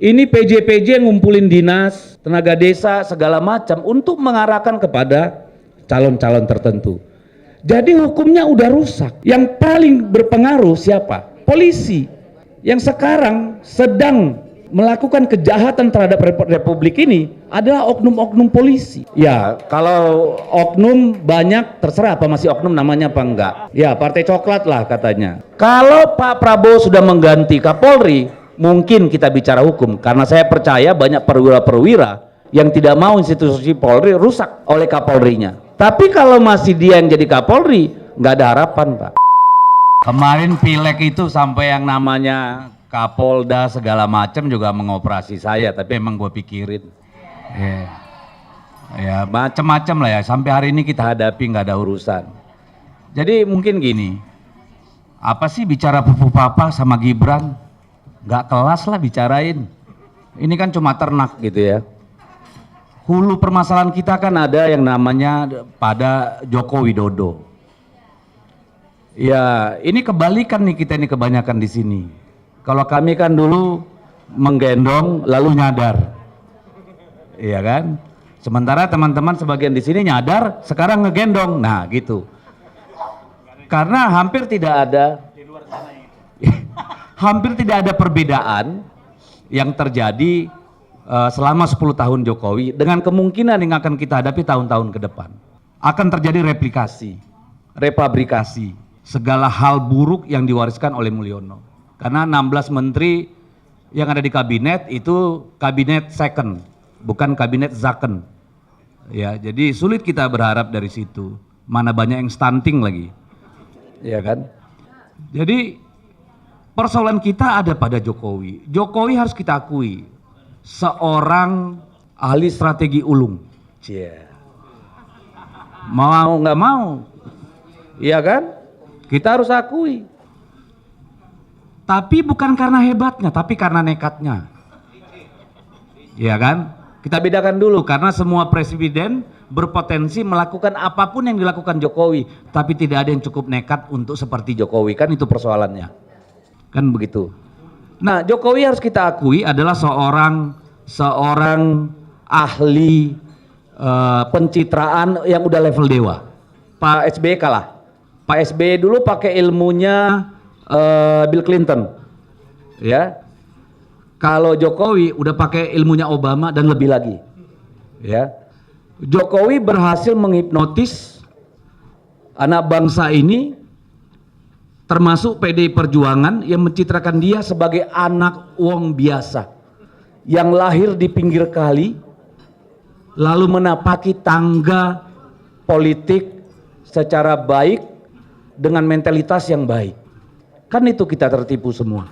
Ini PJ-PJ yang ngumpulin dinas, tenaga desa, segala macam untuk mengarahkan kepada calon-calon tertentu. Jadi hukumnya udah rusak. Yang paling berpengaruh siapa? Polisi. Yang sekarang sedang melakukan kejahatan terhadap republik ini adalah oknum-oknum polisi. Ya, kalau oknum banyak terserah apa masih oknum namanya apa enggak. Ya, partai coklat lah katanya. Kalau Pak Prabowo sudah mengganti Kapolri, mungkin kita bicara hukum, karena saya percaya banyak perwira-perwira yang tidak mau institusi Polri rusak oleh Kapolrinya. Tapi kalau masih dia yang jadi Kapolri, nggak ada harapan, Pak. Kemarin pileg itu sampai yang namanya Kapolda segala macam juga mengoperasi saya, tapi emang gue pikirin, ya macam-macam lah ya. Sampai hari ini kita hadapi nggak ada urusan. Jadi mungkin gini, apa sih bicara pupu papa sama Gibran? Nggak kelas lah bicarain. Ini kan cuma ternak gitu ya. Hulu permasalahan kita kan ada yang namanya pada Joko Widodo. Ya ini kebalikan nih kita ini kebanyakan di sini. Kalau kami kan dulu menggendong lalu nyadar, iya kan? Sementara teman-teman sebagian di sini nyadar, sekarang ngegendong, nah gitu. Karena hampir tidak ada, hampir tidak ada perbedaan yang terjadi selama 10 tahun Jokowi dengan kemungkinan yang akan kita hadapi tahun-tahun ke depan. Akan terjadi replikasi, repabrikasi, segala hal buruk yang diwariskan oleh Mulyono. Karena 16 menteri yang ada di kabinet itu kabinet second, bukan kabinet zaken. Ya, jadi sulit kita berharap dari situ. Mana banyak yang stunting lagi. Ya kan? Jadi persoalan kita ada pada Jokowi. Jokowi harus kita akui seorang ahli strategi ulung. Mau nggak mau, iya kan? Kita harus akui. Tapi bukan karena hebatnya, tapi karena nekatnya. Iya kan? Kita bedakan dulu, karena semua presiden berpotensi melakukan apapun yang dilakukan Jokowi, tapi tidak ada yang cukup nekat untuk seperti Jokowi, kan itu persoalannya. Kan begitu. Nah, Jokowi harus kita akui adalah seorang ahli pencitraan yang udah level dewa. Pak SBY kalah. Pak SBY dulu pakai ilmunya Bill Clinton, ya. Kalau Jokowi udah pakai ilmunya Obama dan lebih lagi, ya. Jokowi berhasil menghipnotis anak bangsa ini, termasuk PDI Perjuangan yang mencitrakan dia sebagai anak wong biasa yang lahir di pinggir kali, lalu menapaki tangga politik secara baik dengan mentalitas yang baik. Kan itu kita tertipu semua.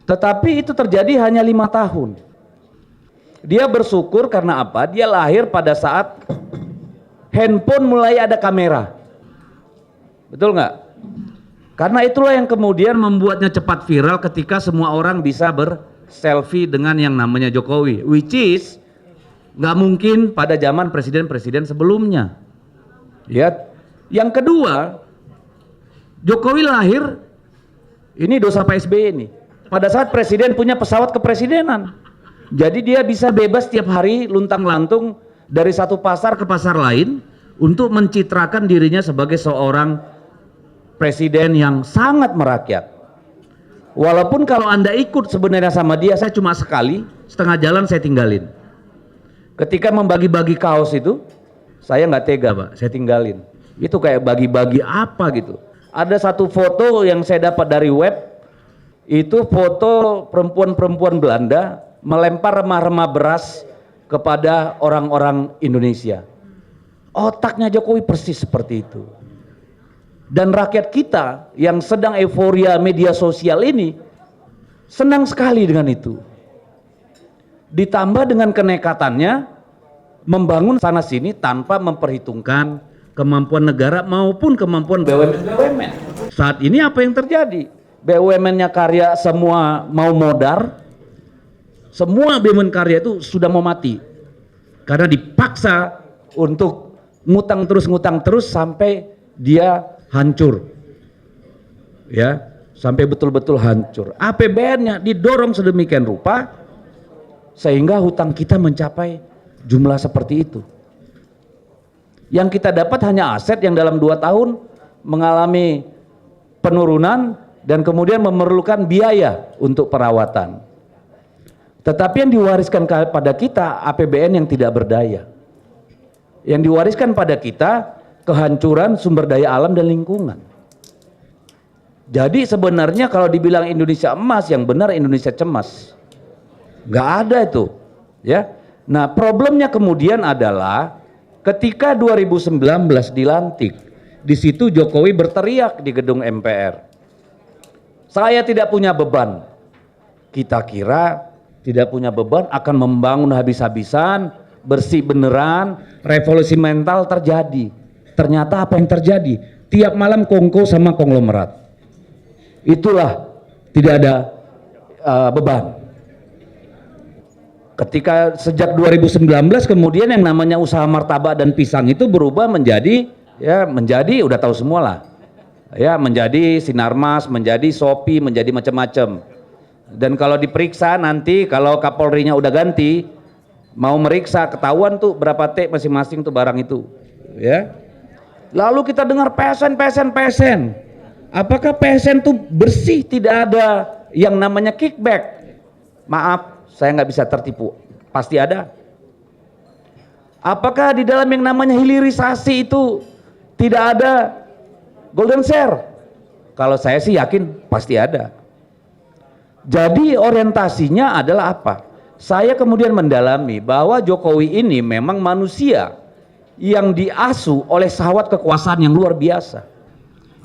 Tetapi itu terjadi hanya 5 tahun. Dia bersyukur karena apa? Dia lahir pada saat handphone mulai ada kamera. Betul nggak? Karena itulah yang kemudian membuatnya cepat viral ketika semua orang bisa berselfie dengan yang namanya Jokowi. Which is nggak mungkin pada zaman presiden-presiden sebelumnya. Ya. Yang kedua, Jokowi lahir, ini dosa Pak SBY ini, pada saat presiden punya pesawat kepresidenan. Jadi dia bisa bebas tiap hari luntang-lantung dari satu pasar ke pasar lain untuk mencitrakan dirinya sebagai seorang presiden yang sangat merakyat. Walaupun kalau Anda ikut sebenarnya sama dia, saya cuma sekali, setengah jalan saya tinggalin. Ketika membagi-bagi kaos itu, saya nggak tega Pak, saya tinggalin. Itu kayak bagi-bagi apa gitu. Ada satu foto yang saya dapat dari web, itu foto perempuan-perempuan Belanda melempar remah-remah beras kepada orang-orang Indonesia. Otaknya Jokowi persis seperti itu. Dan rakyat kita yang sedang euforia media sosial ini senang sekali dengan itu. Ditambah dengan kenekatannya membangun sana sini tanpa memperhitungkan kemampuan negara maupun kemampuan BUMN. Saat ini apa yang terjadi? BUMN-nya karya semua mau modar, semua BUMN karya itu sudah mau mati karena dipaksa untuk ngutang terus sampai dia hancur, ya. sampai betul-betul hancur. APBN-nya didorong sedemikian rupa sehingga hutang kita mencapai jumlah seperti itu. Yang kita dapat hanya aset yang dalam 2 tahun mengalami penurunan dan kemudian memerlukan biaya untuk perawatan. Tetapi yang diwariskan pada kita APBN yang tidak berdaya. Yang diwariskan pada kita kehancuran sumber daya alam dan lingkungan. Jadi sebenarnya kalau dibilang Indonesia emas, yang benar Indonesia cemas. Nggak ada itu, ya. Nah, problemnya kemudian adalah ketika 2019 dilantik, di situ Jokowi berteriak di gedung MPR, saya tidak punya beban. Kita kira tidak punya beban akan membangun habis-habisan, bersih beneran, revolusi mental terjadi. Ternyata apa yang terjadi? Tiap malam kongko sama konglomerat. Itulah tidak ada beban. Ketika sejak 2019 kemudian yang namanya usaha martabak dan pisang itu berubah menjadi udah tahu semua lah. Ya, menjadi Sinarmas, menjadi Shopee, menjadi macam-macam. Dan kalau diperiksa nanti kalau Kapolrinya udah ganti, mau meriksa ketahuan tuh berapa T masing-masing tuh barang itu, ya. Lalu kita dengar PSN. Apakah PSN tuh bersih, tidak ada yang namanya kickback? Maaf, saya nggak bisa tertipu, pasti ada. Apakah di dalam yang namanya hilirisasi itu tidak ada golden share? Kalau saya sih yakin pasti ada. Jadi orientasinya adalah apa? Saya kemudian mendalami bahwa Jokowi ini memang manusia yang diasuh oleh syahwat kekuasaan yang luar biasa.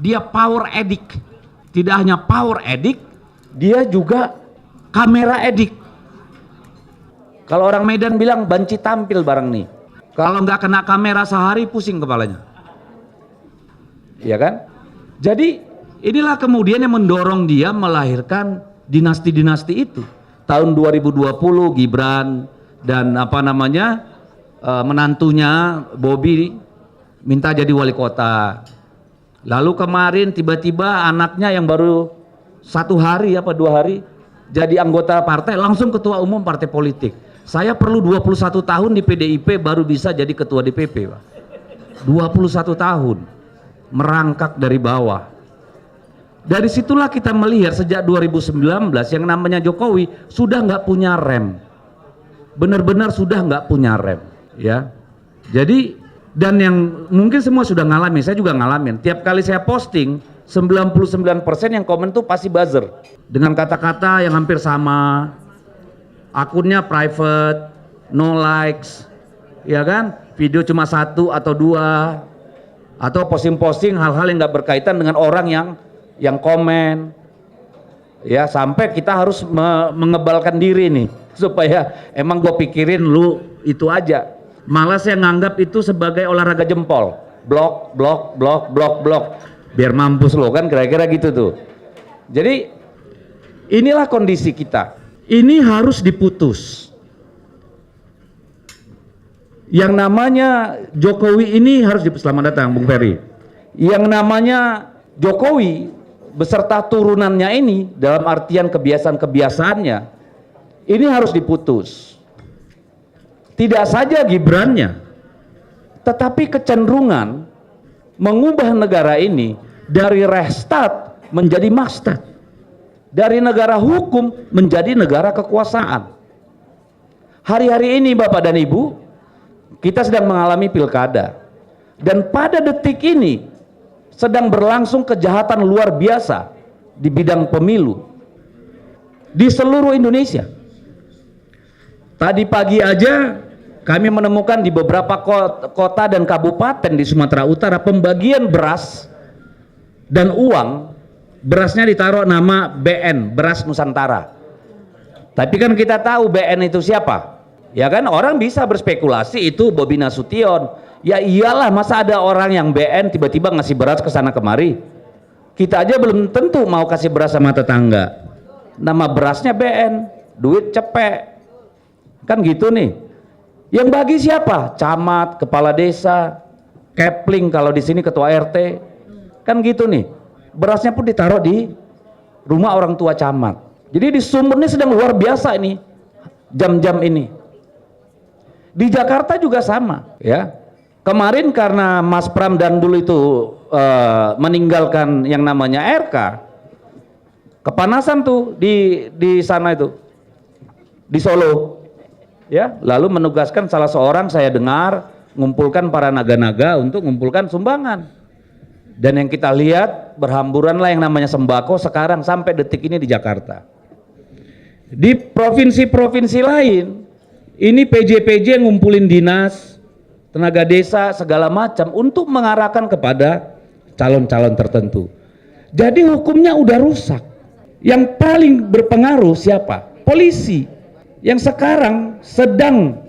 Dia power addict. Tidak hanya power addict, dia juga kamera addict. Kalau orang Medan bilang banci tampil barang nih. Kalau nggak kena kamera sehari pusing kepalanya. Ya kan? Jadi inilah kemudian yang mendorong dia melahirkan dinasti-dinasti itu. Tahun 2020 Gibran dan menantunya Bobi minta jadi wali kota. Lalu kemarin tiba-tiba anaknya yang baru 1 hari 2 hari jadi anggota partai langsung ketua umum partai politik. Saya perlu 21 tahun di PDIP baru bisa jadi ketua DPP, Pak. 21 tahun merangkak dari bawah. Dari situlah kita melihat sejak 2019 yang namanya Jokowi sudah nggak punya rem, benar-benar sudah nggak punya rem, ya. Jadi dan yang mungkin semua sudah ngalamin, saya juga ngalamin. Tiap kali saya posting 99% yang komen tuh pasti buzzer dengan kata-kata yang hampir sama. Akunnya private, no likes, ya kan? Video cuma 1 atau 2, atau posting-posting hal-hal yang nggak berkaitan dengan orang yang komen, ya, sampai kita harus mengebalkan diri nih supaya emang gue pikirin lu itu aja. Malah saya nganggap itu sebagai olahraga jempol, blok, biar mampus lo kan, kira-kira gitu tuh. Jadi inilah kondisi kita. Ini harus diputus. Yang namanya Jokowi ini harus selamat datang Bung Ferry. Yang namanya Jokowi beserta turunannya ini dalam artian kebiasaan-kebiasaannya ini harus diputus. Tidak saja Gibrannya, tetapi kecenderungan mengubah negara ini dari restart menjadi mastad, dari negara hukum menjadi negara kekuasaan. Hari-hari ini Bapak dan Ibu, kita sedang mengalami pilkada, dan pada detik ini sedang berlangsung kejahatan luar biasa di bidang pemilu di seluruh Indonesia. Tadi pagi aja kami menemukan di beberapa kota dan kabupaten di Sumatera Utara pembagian beras dan uang, berasnya ditaruh nama BN, Beras Nusantara. Tapi kan kita tahu BN itu siapa? Ya kan, orang bisa berspekulasi itu Bobi Nasution. Ya iyalah, masa ada orang yang BN tiba-tiba ngasih beras ke sana kemari? Kita aja belum tentu mau kasih beras sama tetangga. Nama berasnya BN, duit cepek. Kan gitu nih. Yang bagi siapa? Camat, kepala desa, kepling kalau di sini ketua RT. Kan gitu nih. Berasnya pun ditaruh di rumah orang tua camat. Jadi di Sumber ini sedang luar biasa ini jam-jam ini. Di Jakarta juga sama ya. Kemarin karena Mas Pram dan dulu itu meninggalkan yang namanya RK, kepanasan tuh di sana itu, di Solo ya, lalu menugaskan salah seorang, saya dengar, ngumpulkan para naga-naga untuk ngumpulkan sumbangan. Dan yang kita lihat berhamburanlah yang namanya sembako sekarang sampai detik ini di Jakarta. Di provinsi-provinsi lain ini PJ-PJ ngumpulin dinas, tenaga desa, segala macam untuk mengarahkan kepada calon-calon tertentu. Jadi hukumnya udah rusak. Yang paling berpengaruh siapa? Polisi yang sekarang sedang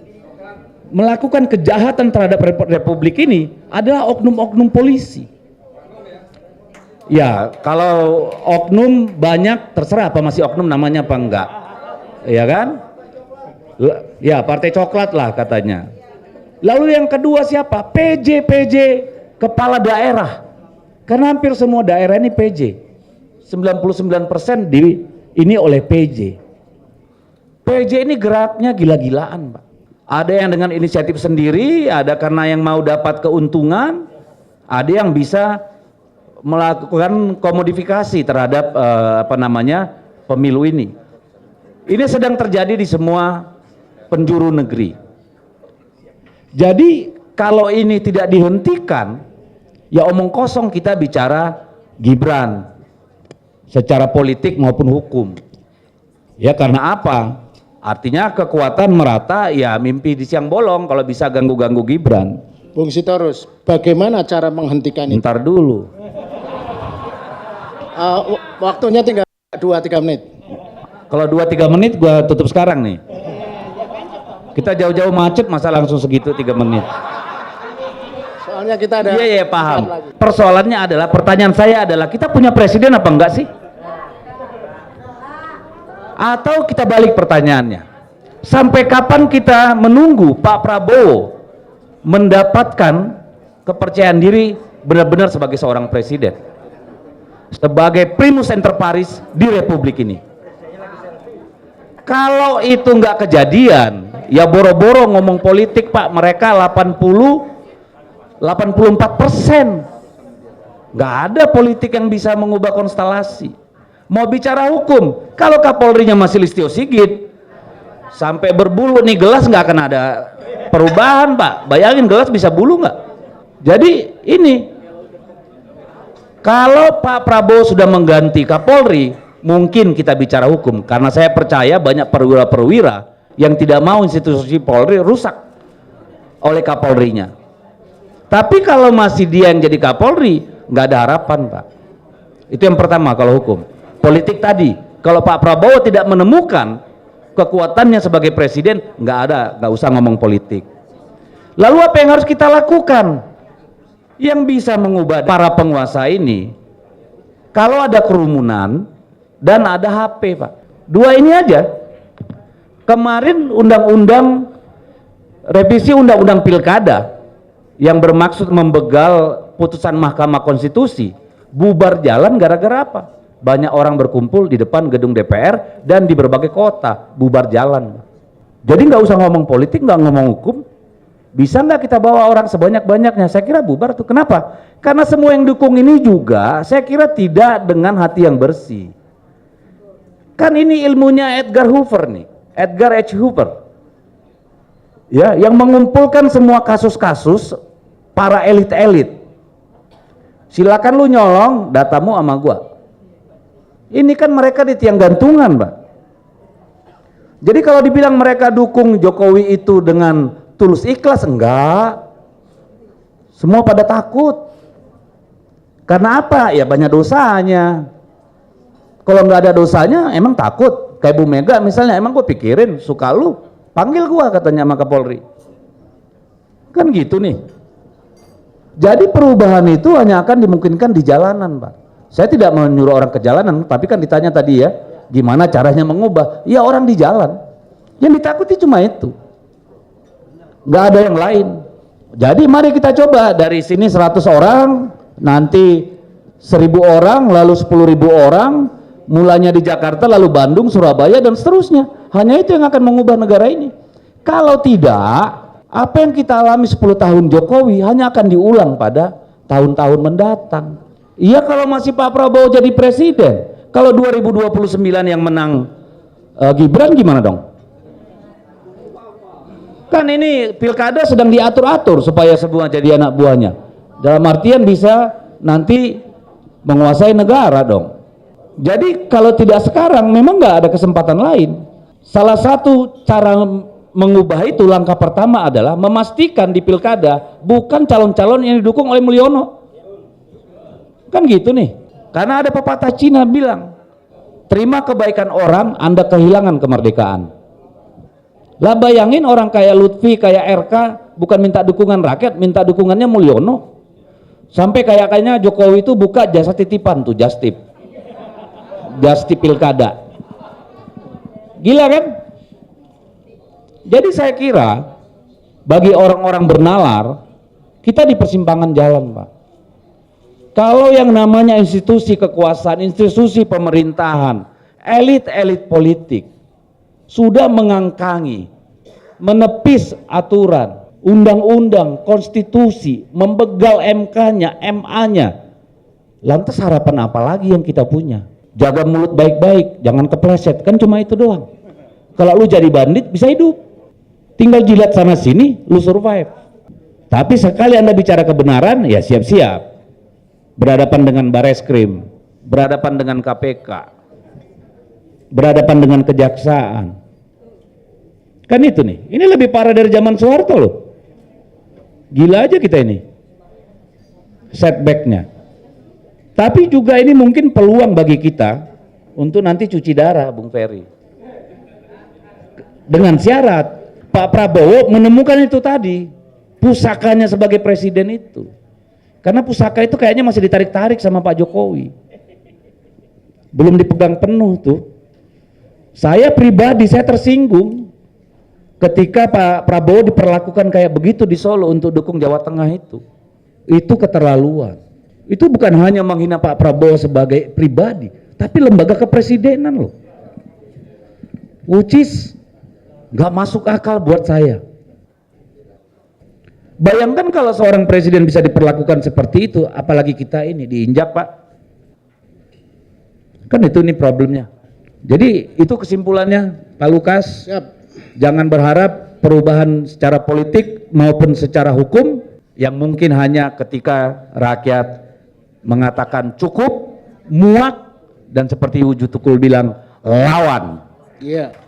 melakukan kejahatan terhadap republik ini adalah oknum-oknum polisi. Ya, kalau oknum banyak terserah apa masih oknum namanya apa enggak. Ya kan? Ya, partai coklat lah katanya. Lalu yang kedua siapa? PJ kepala daerah. Karena hampir semua daerah ini PJ. 99% ini oleh PJ. PJ ini geraknya gila-gilaan, Pak. Ada yang dengan inisiatif sendiri, ada karena yang mau dapat keuntungan, ada yang bisa melakukan komodifikasi terhadap pemilu ini. Ini sedang terjadi di semua penjuru negeri. Jadi kalau ini tidak dihentikan, ya omong kosong kita bicara Gibran secara politik maupun hukum. Ya karena apa? Artinya kekuatan merata, ya mimpi di siang bolong kalau bisa ganggu-ganggu Gibran. Bung Sitorus, bagaimana cara menghentikan itu? Ntar dulu. Waktunya tinggal 2-3 menit. Kalau 2-3 menit gua tutup sekarang nih. Kita jauh-jauh macet masa langsung segitu 3 menit. Soalnya kita ada. Iya paham. Persoalannya adalah, pertanyaan saya adalah, kita punya presiden apa enggak sih? Atau kita balik pertanyaannya, sampai kapan kita menunggu Pak Prabowo mendapatkan kepercayaan diri benar-benar sebagai seorang presiden, sebagai primus inter pares di republik ini? Kalau itu nggak kejadian, ya boro-boro ngomong politik, Pak. Mereka 84%. Nggak ada politik yang bisa mengubah konstelasi. Mau bicara hukum, kalau Kapolrinya masih Listio Sigit, sampai berbulu nih gelas nggak akan ada perubahan, Pak. Bayangin gelas bisa bulu nggak? Jadi ini, kalau Pak Prabowo sudah mengganti Kapolri, mungkin kita bicara hukum, karena saya percaya banyak perwira-perwira yang tidak mau institusi Polri rusak oleh Kapolrinya. Tapi kalau masih dia yang jadi Kapolri, nggak ada harapan, Pak. Itu yang pertama kalau hukum. Politik tadi, kalau Pak Prabowo tidak menemukan kekuatannya sebagai presiden, nggak usah ngomong politik. Lalu apa yang harus kita lakukan? Yang bisa mengubah para penguasa ini, kalau ada kerumunan dan ada HP, Pak. Dua ini aja. Kemarin revisi undang-undang pilkada yang bermaksud membegal putusan Mahkamah Konstitusi, bubar jalan gara-gara apa? Banyak orang berkumpul di depan gedung DPR dan di berbagai kota, bubar jalan. Jadi nggak usah ngomong politik, nggak ngomong hukum, bisa nggak kita bawa orang sebanyak-banyaknya? Saya kira bubar tuh. Kenapa? Karena semua yang dukung ini juga saya kira tidak dengan hati yang bersih. Kan ini ilmunya Edgar Hoover nih, Edgar H. Hoover, ya, yang mengumpulkan semua kasus-kasus para elit-elit. Silakan lu nyolong datamu sama gua. Ini kan mereka di tiang gantungan, Pak. Jadi kalau dibilang mereka dukung Jokowi itu dengan tulus ikhlas, enggak. Semua pada takut. Karena apa? Ya banyak dosanya. Kalau nggak ada dosanya, emang takut. Kayak Bu Mega misalnya, emang gue pikirin, suka lu, panggil gua katanya sama Kapolri. Kan gitu nih. Jadi perubahan itu hanya akan dimungkinkan di jalanan, Pak. Saya tidak menyuruh orang ke jalanan, tapi kan ditanya tadi ya, gimana caranya mengubah? Ya orang di jalan. Yang ditakuti cuma itu. Nggak ada yang lain. Jadi mari kita coba dari sini 100 orang, nanti 1000 orang, lalu 10.000 orang, mulanya di Jakarta, lalu Bandung, Surabaya, dan seterusnya. Hanya itu yang akan mengubah negara ini. Kalau tidak, apa yang kita alami 10 tahun Jokowi hanya akan diulang pada tahun-tahun mendatang. Iya, kalau masih Pak Prabowo jadi presiden. Kalau 2029 yang menang Gibran gimana dong? Kan ini pilkada sedang diatur-atur supaya semua jadi anak buahnya. Dalam artian bisa nanti menguasai negara dong. Jadi kalau tidak sekarang memang nggak ada kesempatan lain. Salah satu cara mengubah itu, langkah pertama adalah memastikan di pilkada bukan calon-calon yang didukung oleh Mulyono. Kan gitu nih. Karena ada pepatah Cina bilang, terima kebaikan orang, Anda kehilangan kemerdekaan. Lah bayangin orang kayak Lutfi, kayak RK bukan minta dukungan rakyat, minta dukungannya Mulyono. Sampai kayaknya Jokowi itu buka jasa titipan tuh, Justip pilkada. Gila kan? Jadi saya kira bagi orang-orang bernalar, kita di persimpangan jalan, Pak. Kalau yang namanya institusi kekuasaan, institusi pemerintahan, elit-elit politik sudah mengangkangi, menepis aturan, undang-undang, konstitusi, membegal MK-nya, MA-nya. Lantas harapan apa lagi yang kita punya? Jaga mulut baik-baik, jangan kepleset, kan cuma itu doang. Kalau lu jadi bandit bisa hidup, tinggal jilat sana sini, lu survive. Tapi sekali Anda bicara kebenaran, ya siap-siap berhadapan dengan Bareskrim, berhadapan dengan KPK, berhadapan dengan kejaksaan. Kan itu nih, ini lebih parah dari zaman Soeharto loh. Gila aja kita ini setbacknya. Tapi juga ini mungkin peluang bagi kita untuk nanti cuci darah, Bung Ferry. Dengan syarat Pak Prabowo menemukan itu tadi, pusakanya sebagai presiden itu. Karena pusaka itu kayaknya masih ditarik-tarik sama Pak Jokowi. Belum dipegang penuh tuh. Saya pribadi, saya tersinggung ketika Pak Prabowo diperlakukan kayak begitu di Solo untuk dukung Jawa Tengah itu. Itu keterlaluan. Itu bukan hanya menghina Pak Prabowo sebagai pribadi, tapi lembaga kepresidenan loh. Which is gak masuk akal buat saya. Bayangkan kalau seorang presiden bisa diperlakukan seperti itu, apalagi kita ini diinjak, Pak. Kan itu nih problemnya. Jadi itu kesimpulannya, Pak Lukas. Siap. Jangan berharap perubahan secara politik maupun secara hukum yang mungkin hanya ketika rakyat mengatakan cukup, muak, dan seperti Wujud Tukul bilang, lawan. Iya.